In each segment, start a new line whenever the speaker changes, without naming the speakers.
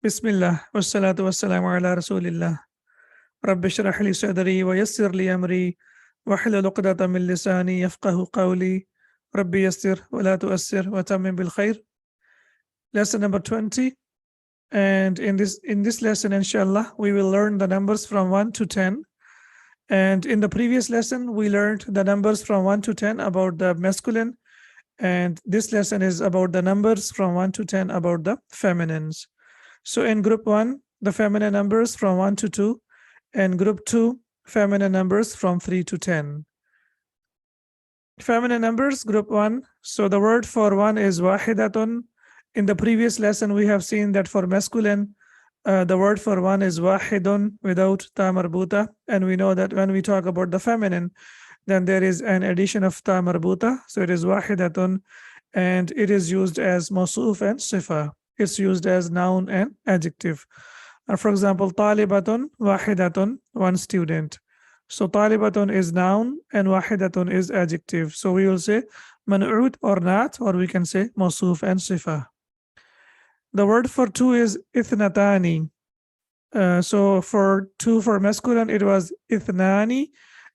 Bismillah, wassalatu wassalamu ala rasulillah. Rabbi shrah li sadri wa yassir li amri wahlul uqdatan min lisani yafqahu qawli. Rabbi yassir wa la tuassir wa tammim bil khair. Lesson number 20. And in this lesson, inshallah, we will learn the numbers from 1 to 10. And in the previous lesson, we learned the numbers from 1 to 10 about the masculine. And this lesson is about the numbers from 1 to 10 about the feminines. So in group 1, the feminine numbers from 1 to 2, and group 2, feminine numbers from 3 to 10. Feminine numbers, group 1. So the word for 1 is wahidatun. In the previous lesson, we have seen that for masculine, the word for 1 is wahidun without ta marbuta. And we know that when we talk about the feminine, then there is an addition of ta marbuta. So it is wahidatun, and it is used as mawsuf and sifa. It's used as noun and adjective. For example, talibatun, wahidatun, one student. So talibatun is noun and wahidatun is adjective. So we will say man'ud or not, or we can say mawsuf and sifa. The word for 2 is ithnatani. So for 2 for masculine, it was ithnani.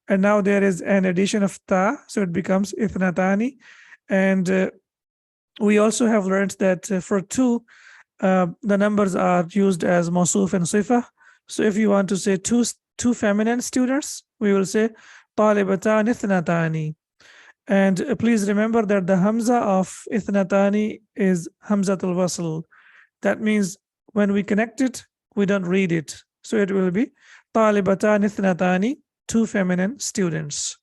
And now there is an addition of ta, so it becomes ithnatani. And we also have learned that for 2, the numbers are used as mawsuf and sifa. So if you want to say two feminine students, we will say talibatan ithnatani. And please remember that the hamza of ithnatani is hamzatul wasl. That means when we connect it, we don't read it. So it will be talibatan ithnatani, 2 feminine students.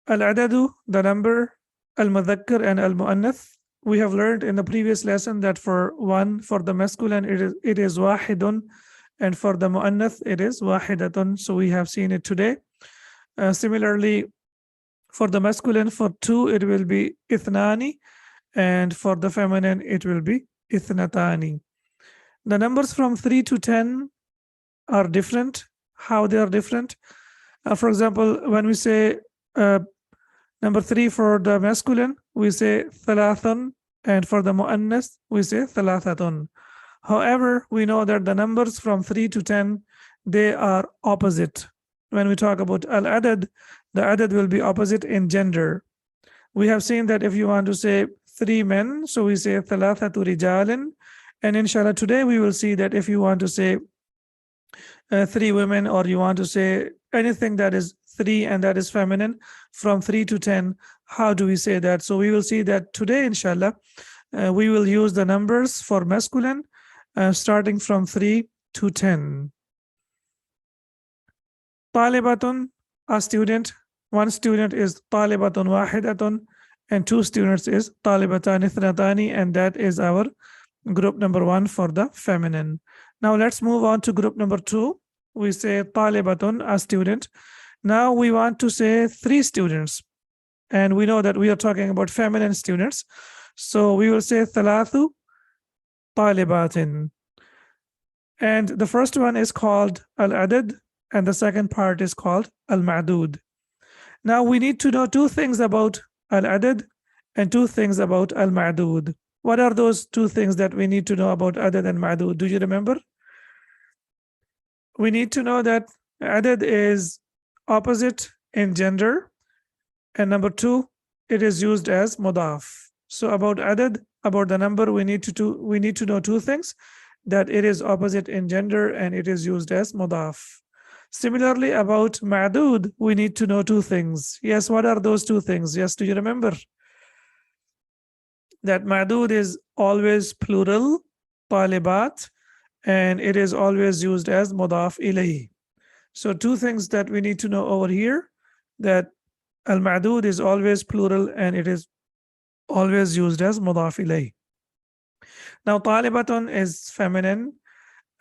Al-adadu, the number, al-mudhakkar and al-mu'annath. We have learned in the previous lesson that for 1, for the masculine, it is wahidun, and for the mu'annath, it is wahidatun. So we have seen it today. Similarly, for the masculine, for 2, it will be ithnani, and for the feminine, it will be ithnatani. The numbers from 3 to 10 are different. How they are different? For example, when we say number 3 for the masculine, we say thalathan, and for the mu'annas, we say thalathatun. However, we know that the numbers from 3 to 10, they are opposite. When we talk about al-adad, the adad will be opposite in gender. We have seen that if you want to say 3 men, so we say thalathatu rijalin. And inshallah, today we will see that if you want to say 3 women, or you want to say anything that is 3 and that is feminine from 3 to 10, how do we say that? So we will see that today, inshallah, we will use the numbers for masculine starting from 3 to 10. Talibatun, a student. 1 student is talibatun wahidatun, and 2 students is talibatan ithnatani, and that is our group number 1 for the feminine. Now let's move on to group number 2. We say talibatun, a student. Now we want to say 3 students, and we know that we are talking about feminine students. So we will say thalathu talibatin. And the first one is called al-adad, and the second part is called al-ma'dud. Now we need to know 2 things about al-adad and 2 things about al-ma'dud. What are those 2 things that we need to know about adad and ma'dud? Do you remember? We need to know that adad is opposite in gender, and number 2, it is used as mudaf. So about adad, about the number, we need to know 2 things: that it is opposite in gender and it is used as mudaf. Similarly, about ma'dud, we need to know 2 things. Yes, what are those 2 things? Yes, do you remember? That ma'dud is always plural, talibat, and it is always used as mudaf ilayhi. So 2 things that we need to know over here, that al-ma'dud is always plural and it is always used as mudaf ilayhi. Now talibatun is feminine,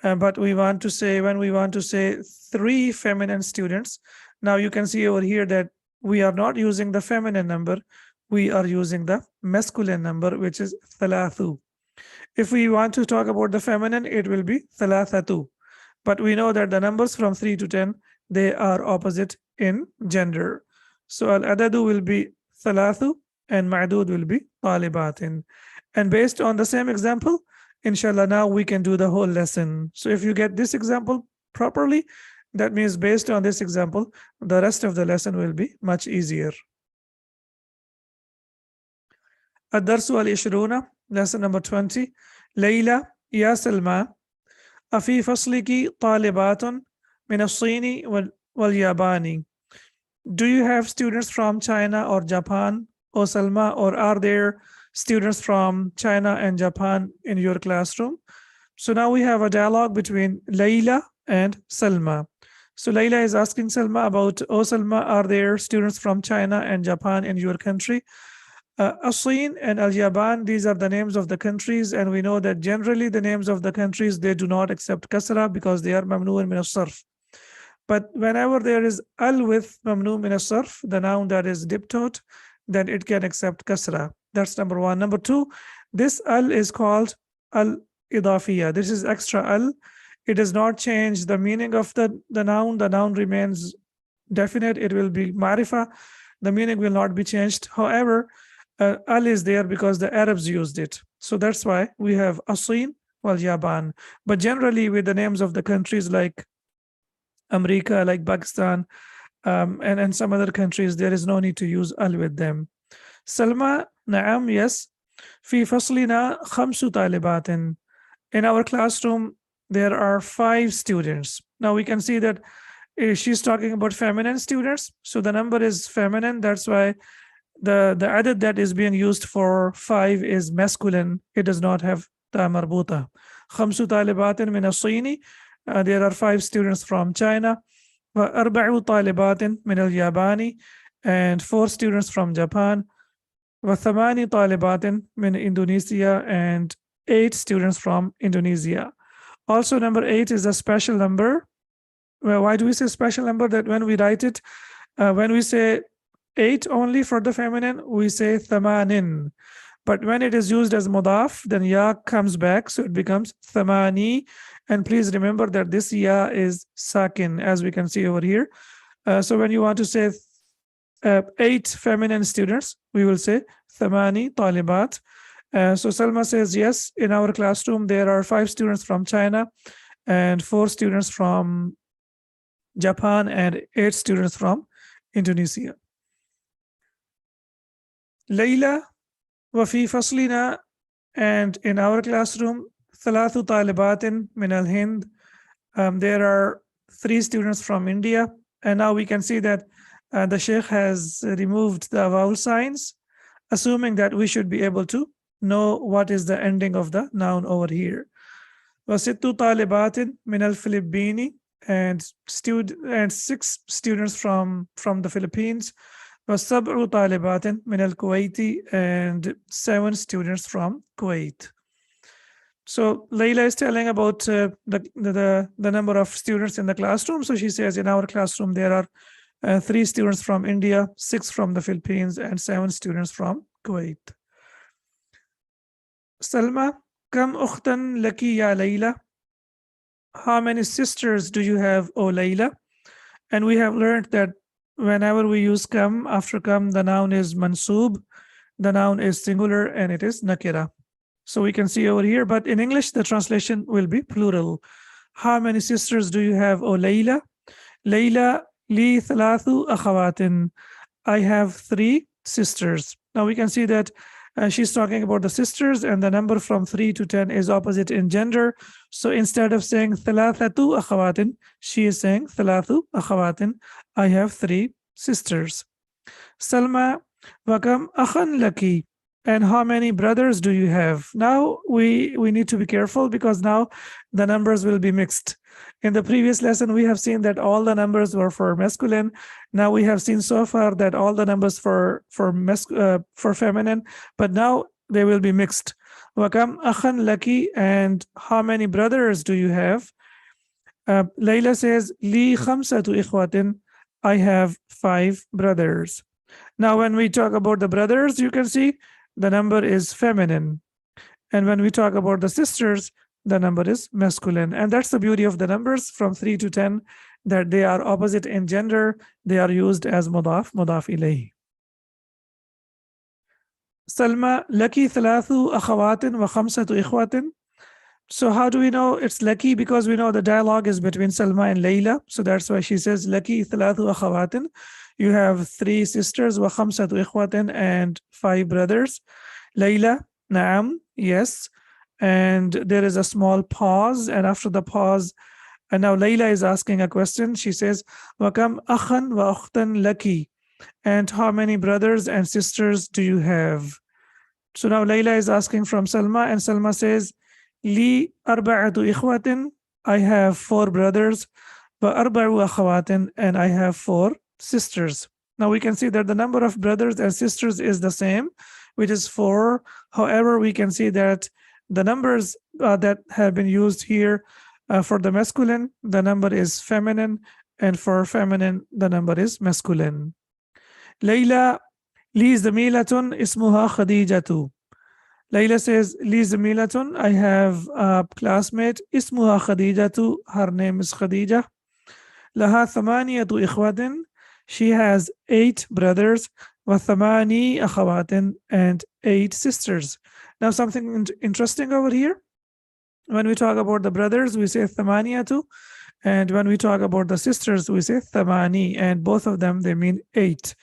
but we want to say, when we want to say 3 feminine students, now you can see over here that we are not using the feminine number, we are using the masculine number, which is thalathu. If we want to talk about the feminine, it will be thalathatu. But we know that the numbers from 3 to 10, they are opposite in gender. So al-adadu will be thalathu and ma'dud will be talibatin. And based on the same example, Inshallah, now we can do the whole lesson. So if you get this example properly, that means based on this example, the rest of the lesson will be much easier. الدرس والعشرون, lesson number 20. ليلى يا سلمى أفي فصلك طالبات من الصين واليابان? Do you have students from China or Japan, O Salma, or are there students from China and Japan in your classroom? So now we have a dialogue between Layla and Salma. So Layla is asking Salma about, O Salma, are there students from China and Japan in your country? As-Sin and Al-Yaban, these are the names of the countries, and we know that generally the names of the countries, they do not accept kasra because they are mamnu min as-sarf. But whenever there is al with mamnu min as-sarf, the noun that is diptote, then it can accept kasra. That's number one. Number two, this al is called al-idafiyya. This is extra al. It does not change the meaning of the noun. The noun remains definite. It will be marifa. The meaning will not be changed. However, al is there because the Arabs used it. So that's why we have As-Sin wal Yaban. But generally with the names of the countries like America, like Pakistan, and some other countries, there is no need to use al with them. Salma, na'am, yes. Fi faslina khamsu talibatin. In our classroom, there are 5 students. Now we can see that she's talking about feminine students. So the number is feminine. That's why the adad that is being used for 5 is masculine. It does not have ta marbuta. Khamsu talibatin min as-Sini. There are 5 students from China. Wa arba'u talibatin min al-Yabani. And 4 students from Japan. Wa thamani talibatin min Indonesia. And 8 students from Indonesia. Also, number 8 is a special number. Well, why do we say special number? That when we write it, when we say 8 only for the feminine, we say thamanin. But when it is used as mudaf, then ya comes back, so it becomes thamani. And please remember that this ya is sakin, as we can see over here. So when you want to say 8 feminine students, we will say thamani talibat. So Salma says, yes, in our classroom, there are 5 students from China and 4 students from Japan and 8 students from Indonesia. Layla, wa fi faslina, and in our classroom, thalathu talibatin min al-Hind. There are 3 students from India. And now we can see that the Sheikh has removed the vowel signs, assuming that we should be able to know what is the ending of the noun over here. Wasittu talibatin min al-Filippini, and 6 students from the Philippines. Wasab'u talibatin min al-Kuwaiti, and 7 students from Kuwait. So Layla is telling about the number of students in the classroom. So she says in our classroom there are 3 students from India, 6 from the Philippines, and 7 students from Kuwait. Salma, kam ukhtan laki ya Layla? How many sisters do you have, O Layla? And we have learned that whenever we use kam, after kam, the noun is mansub, the noun is singular, and it is nakira. So we can see over here, but in English, the translation will be plural. How many sisters do you have, O Layla? Layla li thalathu akhawatin. I have 3 sisters. Now we can see that she's talking about the sisters, and the number from 3 to 10 is opposite in gender. So instead of saying thalathatu akhawatin, she is saying thalathu akhawatin. I have 3 sisters. Salma, wakam akhan laki. And how many brothers do you have? Now we need to be careful because now the numbers will be mixed. In the previous lesson, we have seen that all the numbers were for masculine. Now we have seen so far that all the numbers for feminine, but now they will be mixed. Wakam akhan laki, and how many brothers do you have? Layla says, li khamsatu ikhwatin. I have 5 brothers. Now when we talk about the brothers, you can see the number is feminine. And when we talk about the sisters, the number is masculine. And that's the beauty of the numbers from 3 to 10, that they are opposite in gender. They are used as mudaf ilayhi. Salma, laki thalathu akhawatin wa khamsatu ikhwatin. So how do we know it's lucky? Because we know the dialogue is between Salma and Layla. So that's why she says, Laki thalathu akhawatin. You have 3 sisters, wa khamsatu ikhwatin, and 5 brothers. Layla, na'am, yes. And there is a small pause. And after the pause, and now Layla is asking a question. She says, wa kam akhan wa ukhtan laki. And how many brothers and sisters do you have? So now Layla is asking from Salma, and Salma says, Li arba'atu ikhwatin. I have 4 brothers, wa arba'u akhawatin, and I have 4 sisters. Now we can see that the number of brothers and sisters is the same, which is 4. However, we can see that the numbers that have been used here for the masculine, the number is feminine, and for feminine, the number is masculine. Layla li zamilatun ismuha Khadijatu. Layla says, Li zamilatun, I have a classmate, ismuha Khadijatu, her name is Khadija. Laha thamaniyatu ikhwatin, she has 8 brothers, wa thamani akhawatin, and 8 sisters. Now something interesting over here. When we talk about the brothers, we say thamaniyatu, and when we talk about the sisters, we say thamani, and both of them, they mean 8.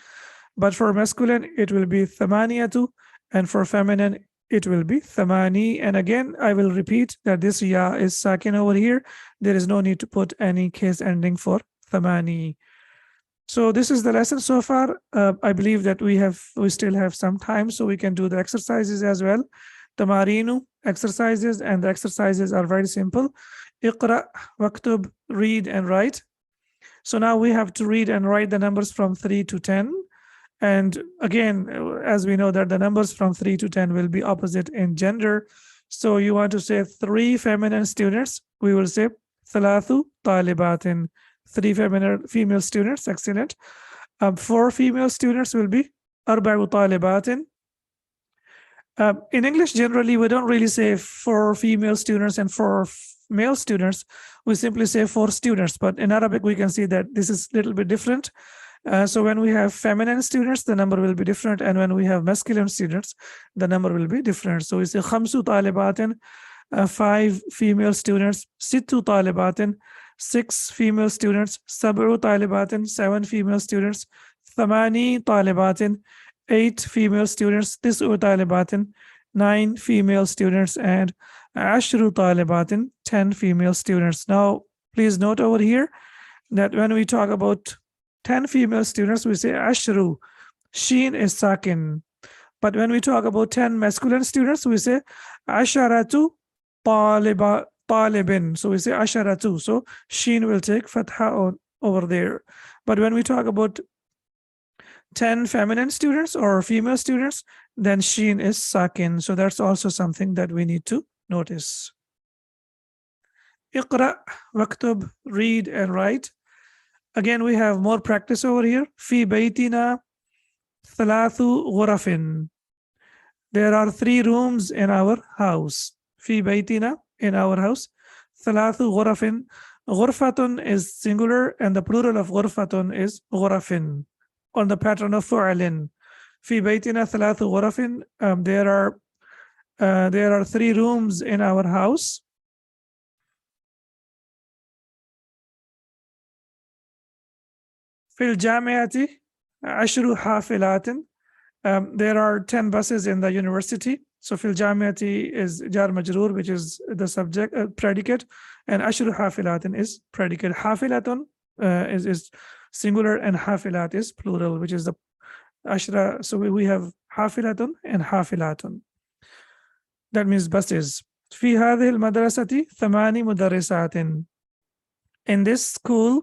But for masculine, it will be thamaniyatu, and for feminine, it will be thamani. And again, I will repeat that this ya is sakin over here. There is no need to put any case ending for thamani. So this is the lesson so far. I believe that we still have some time, so we can do the exercises as well. Tamarinu exercises, and the exercises are very simple. Iqra, waktub, read and write. So now we have to read and write the numbers from 3 to 10. And again, as we know that the numbers from 3 to 10 will be opposite in gender. So you want to say 3 feminine students, we will say thalathu talibatin. 3 female students, excellent. 4 female students will be arba'u talibatin. In English, generally, we don't really say 4 female students and 4 male students. We simply say 4 students. But in Arabic, we can see that this is a little bit different. So when we have feminine students, the number will be different. And when we have masculine students, the number will be different. So we say khamsu talibatin, 5 female students, sittu talibatin, 6 female students, sab'u talibatin, 7 female students, thamani talibatin, 8 female students, tis'u talibatin, 9 female students, and ashru talibatin, 10 female students. Now, please note over here that when we talk about 10 female students, we say ashru. Sheen is sakin. But when we talk about 10 masculine students, we say asharatu talibin. So we say asharatu. So sheen will take fatha over there. But when we talk about 10 feminine students or female students, then sheen is sakin. So that's also something that we need to notice. Iqra, waktub, read and write. Again, we have more practice over here. Fi baytina thalathu ghurafin. There are 3 rooms in our house. Fi baytina, in our house. Thalathu ghurafin. Ghurfatun is singular, and the plural of ghurfatun is ghurafin, on the pattern of fu'alin. Fi baytina thalathu ghurafin. There are 3 rooms in our house. Fil jamiati ashru hafilatin. There are 10 buses in the university. So fil jamiati is jar majroor, which is the subject predicate, and ashru hafilatin is predicate. Hafilatun is singular, and hafilat is plural, which is the ashra. So we have hafilatun and hafilatun. That means buses. Fi hadhihi al-madrasati 8 mudarrisatin. In this school,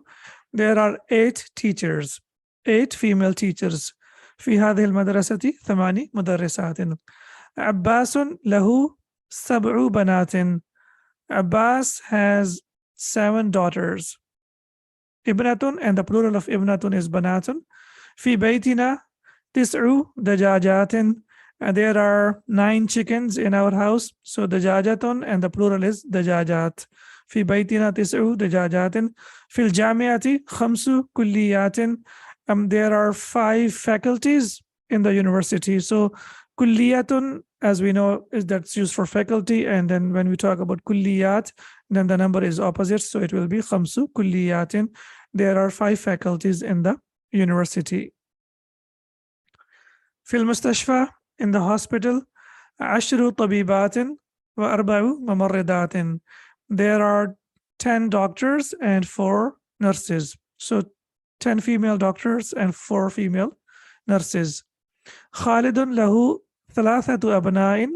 there are 8 teachers, 8 female teachers. في هذه المدرسة 8 مدرسات. عباس له 7 بنات. Abbas has 7 daughters. Ibnatun, and the plural of ibnatun is banatun. في بيتنا 9 دجاجات. And there are 9 chickens in our house. So dajajatun, and the plural is dajajat. في بيتنا 9 دجاجات. في الجامعة 5 كليات. There are 5 faculties in the university. So kulliyatun as we know, is that's used for faculty. And then when we talk about kulliyat, then the number is opposite. So it will be khamsu kulliyatin. There are 5 faculties in the university. في المستشفى, in the hospital, 10 طبيبات و4 ممرضات. There are 10 doctors and 4 nurses. So 10 female doctors and 4 female nurses. خالد له 3 أبناء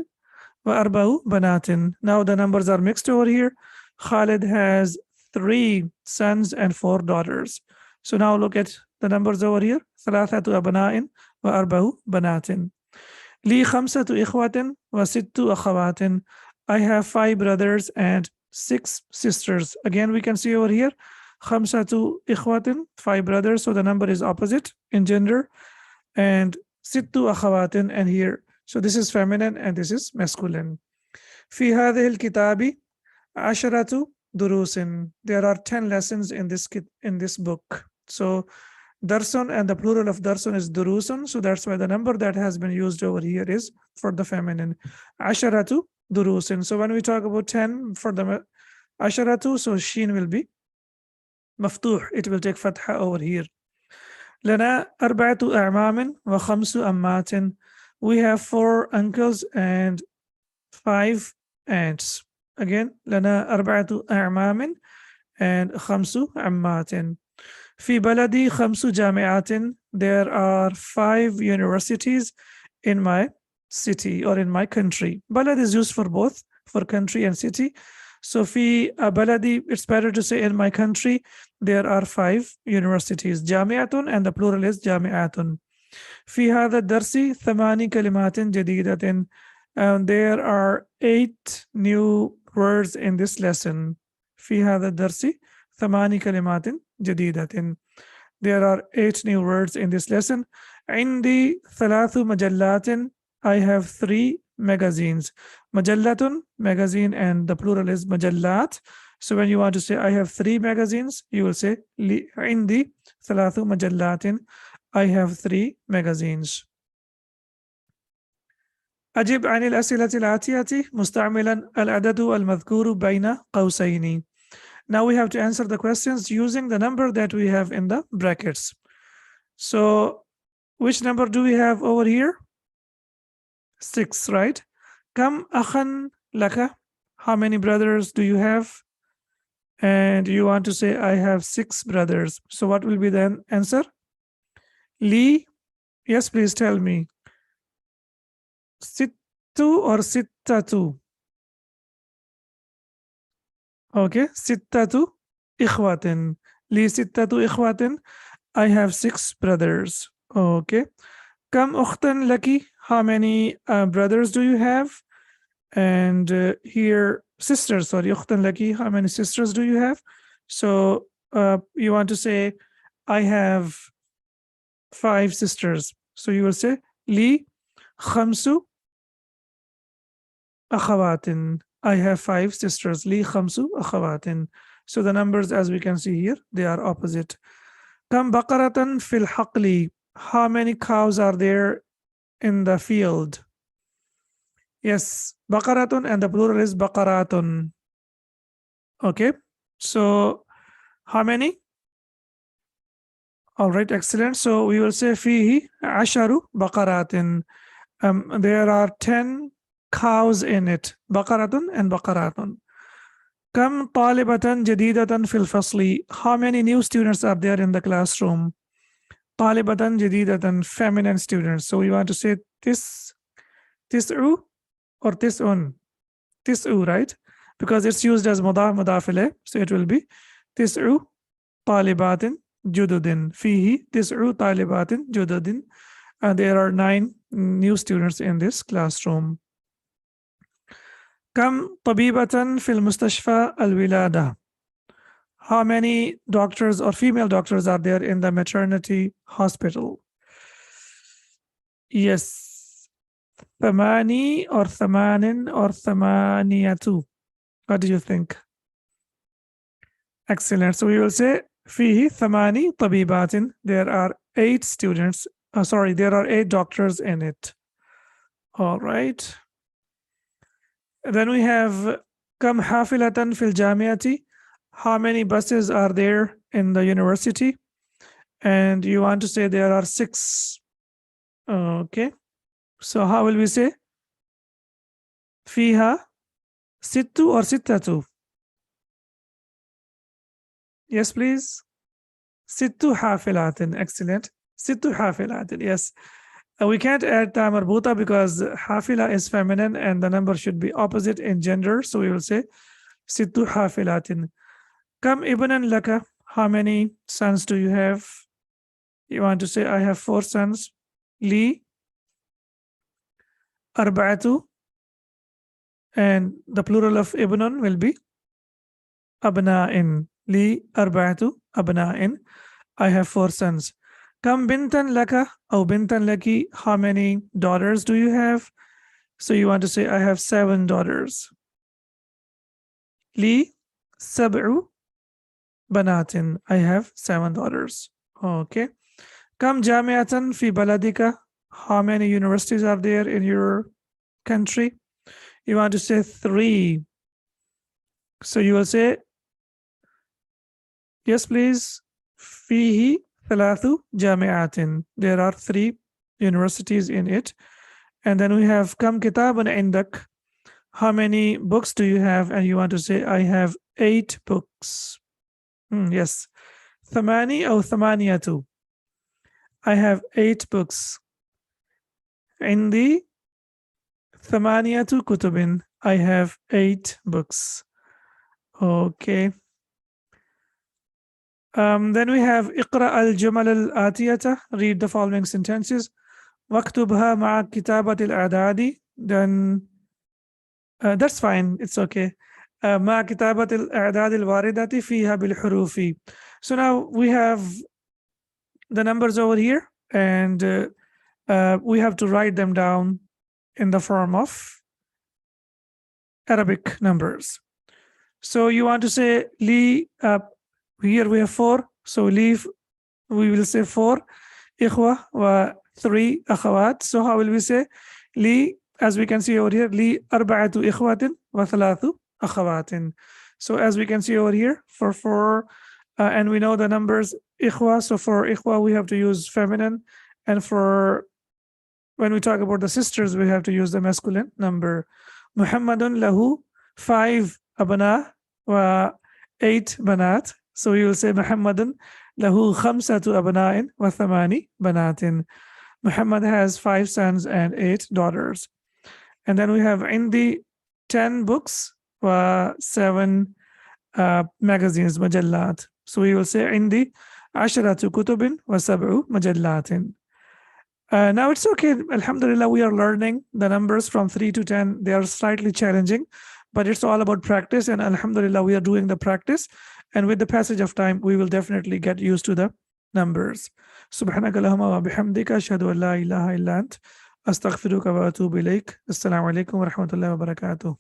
و4 بنات. Now the numbers are mixed over here. Khalid has 3 sons and 4 daughters. So now look at the numbers over here. 3 أبناء و4 بنات. لي 5 إخوة و6 أخوات. I have 5 brothers and 6 sisters. Again, we can see over here 5 إخوة, 5 brothers. So the number is opposite in gender. And 6 أخوات, and here. So this is feminine and this is masculine. في هذه الكتاب 10 دروس. There are 10 lessons in this book. So darsun, and the plural of darsun is durusun. So that's why the number that has been used over here is for the feminine. 10 durusin. So when we talk about 10 for the 10, so sheen will be maftuh. It will take fatha over here. لنا 4 أعمام و5 أمات. We have 4 uncles and 5 aunts. Again, لنا 4 أعمام and 5 عمات. في بلدي 5 جامعات. There are 5 universities in my city or in my country. بلد is used for both, for country and city. So في بلدي, it's better to say in my country, there are 5 universities. جامعة, and the plural is جامعات. في هذا الدرس 8 كلمات جديدة. And there are 8 new words in this lesson. في هذا الدرس 8 كلمات جديدة. There are 8 new words in this lesson. عندي 3 مجلات. I have 3 magazines. مجلة, magazine, and the plural is مجلات. So when you want to say I have 3 magazines, you will say عندي 3 مجلات. I have 3 magazines. أجب عن الأسئلة الآتية مستعملا العدد المذكور بين قوسين. Now we have to answer the questions using the number that we have in the brackets. So which number do we have over here? 6, right? كم أخا لك? How many brothers do you have? And you want to say I have 6 brothers. So what will be the answer? Li, yes, please tell me. 6 or 6? Okay, 6 إخوة. لي 6 إخوة. I have 6 brothers. Okay. كم أختا لك? How many brothers do you have? And here, sisters, sorry, أختا لك, how many sisters do you have? So you want to say, I have 5 sisters. So you will say, لي 5 أخوات. I have 5 sisters. لي 5 أخوات. So the numbers, as we can see here, they are opposite. كم بقرة في الحقل? How many cows are there in the field? Yes, بقرة, and the plural is بقرات. Okay, so how many? All right, excellent. So we will say فيه 10 بقرات. There are 10 cows in it. بقرة and بقرات. كم طالبة جديدة في الفصل? How many new students are there in the classroom? طالبة جديدة, feminine students. So we want to say تسع or تسع. تسع, right? Because it's used as مضاف مضاف إليه. So it will be تسع طالبات جدد. فيه 9 طالبات جدد. And there are 9 new students in this classroom. كم طبيبة في المستشفى الولادة? How many doctors or female doctors are there in the maternity hospital? Yes, 8 or 8 or 8. What do you think? Excellent. So we will say فيه 8 طبيبات. There are 8 students. There are 8 doctors in it. All right. Then we have Kam hafilatan fil jamiati. How many buses are there in the university? And you want to say there are 6. Okay. So how will we say? Fiha sittu or sittatu? Yes, please. Sittu hafilatin. Excellent. Sittu hafilatin. Yes. We can't add ta marbuta because hafila is feminine and the number should be opposite in gender. So we will say sittu hafilatin. Kam ibnan laka. How many sons do you have? You want to say I have 4 sons. Li arba'atu. And the plural of ibnun will be abna'in. Li arba'atu abna'in. I have 4 sons. Kam bintan laka or bintan laki. How many daughters do you have? So you want to say I have 7 daughters. Li sab'u banatin. I have 7 daughters. Okay. Kam jamiatan fi baladika. How many universities are there in your country? You want to say 3. So you will say, yes, please. Fihi thalathu jami'atin. There are 3 universities in it. And then we have kam kitaban indak. How many books do you have? And you want to say, I have 8 books. Yes. Thamani or thamaniyatu. I have 8 books. Indi thamaniyatu kutubin. I have 8 books. Okay. Then we have Iqra al-Jumal al-Atiyata. Read the following sentences. Waktubha ma'a kitabat al-a'dadi. Then that's fine. It's okay. Ma'a kitabat al-a'dad al-waridati fiha bil-hurufi. So now we have the numbers over here, and we have to write them down in the form of Arabic numbers. So you want to say li. Here we have 4. So leave, we will say 4 ikhwa wa 3 akhawat. So how will we say? Li, as we can see over here, li arba'atu ikhwatin wa thalathu akhawatin. So as we can see over here, for 4, and we know the numbers ikhwa. So for ikhwa, we have to use feminine. And for when we talk about the sisters, we have to use the masculine number. Muhammadun lahu 5 abana wa 8 banat. So you will say Muhammadun lahu khamsatu abna'in wa thamani banatin. Muhammad has 5 sons and 8 daughters. And then we have indi 10 books wa 7 magazines, majallat. So we will say indi asharatu kutubin wa sab'u majallatin. Now it's okay. Alhamdulillah, we are learning the numbers from 3 to 10. They are slightly challenging, but it's all about practice. And alhamdulillah, we are doing the practice. And with the passage of time, we will definitely get used to the numbers. Subhanakallahumma wa bihamdika ashhadu an la ilaha illa ant astaghfiruka wa atubu ilaik. Assalamu alaikum wa rahmatullahi wa barakatuh.